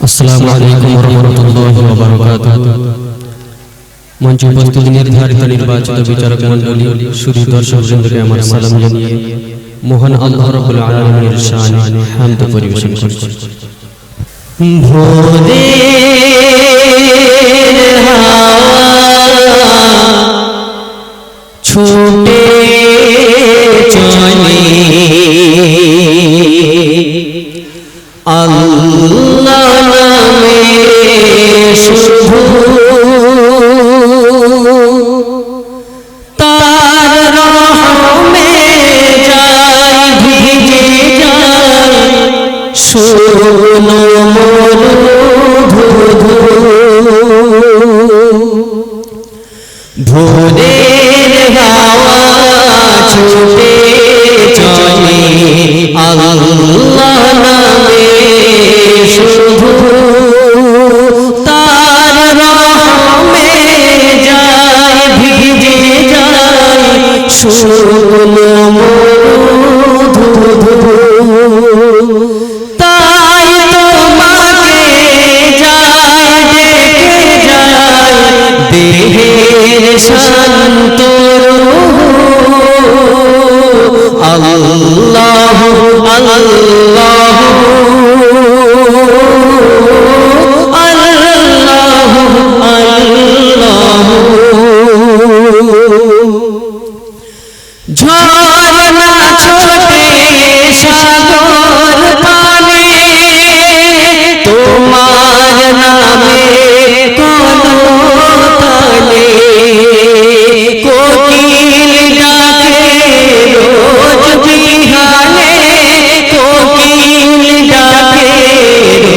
আসসালামু আলাইকুম ওয়া রাহমাতুল্লাহি ওয়া বারাকাতুহু। মঞ্চ উপস্থিত নির্ধারিত নির্বাচিত বিচারক মণ্ডলী, শুধু দর্শকবৃন্দকে আমার সালাম জানিয়ে মহান আল্লাহ রাব্বুল আলামিনের শানে হামদ পরিবেশন করছি। ভোরের হাওয়া ছুটে চলে আল্লাহ নামে শুধু, তার রহমে যায় ভিজে যায় শোনো মরুধু। ভোরের হাওয়া ছুটে চলে আল্লাহ নামে শুধু, তার রহমে যায় ভিজে যায় শোনো মরুধু। তাই তোমাকে যায় ডেকে যায় দেহের শান্ত আল্লাহ আল্লাহ আল্লাহ আল্লাহ। ঝর্ণা ছোটে সাগর পানে তোমার নামে কলতানে, কোকিল ডাকে রোজ বিহানে, কোকিল ডাকে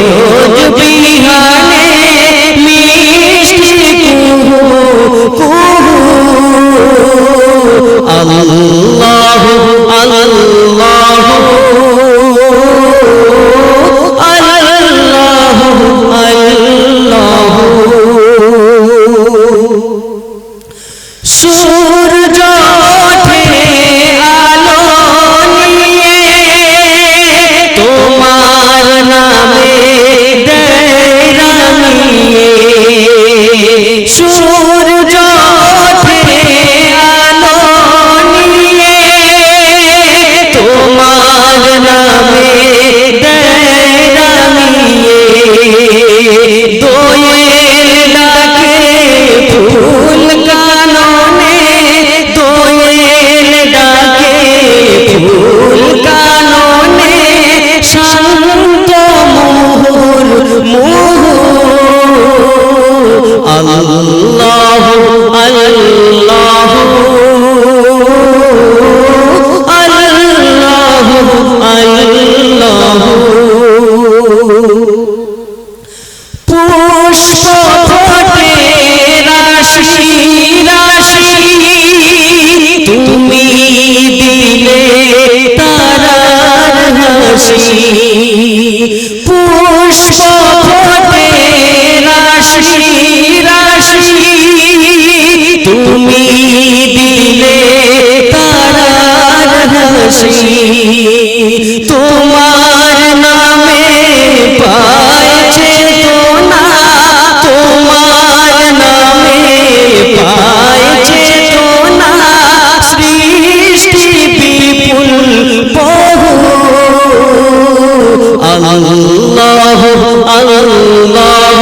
রোজ বিহানে মিষ্টি কুহু কুহু আল্লাহ আল্লাহ আল্লাহ আল্লাহ। সূর্য ওঠে আলো নিয়ে তোমার নামে দেয় রাঙিয়ে, সূর্য ওঠে আলো নিয়ে তোমার নামে দেয় রাঙিয়ে, দোয়েল ডাকে ফুল কাননে, দোয়েল ডাকে ফুল কাননে শান্ত মোহর মোহ আল্লাহ আল্লাহ আল্লাহ আল্লাহ। পুষ্প ফোটে রাশি রাশি তুমি দিলে তারার হাসি, পুষ্প ফোটে রাশি রাশি তুমি দিলে তারার হাসি, তোমার নামে পাইছে তোনা, তোমার নামে পাইছে তোনা সৃষ্টি বিপুল বহু আল্লাহ আল্লাহ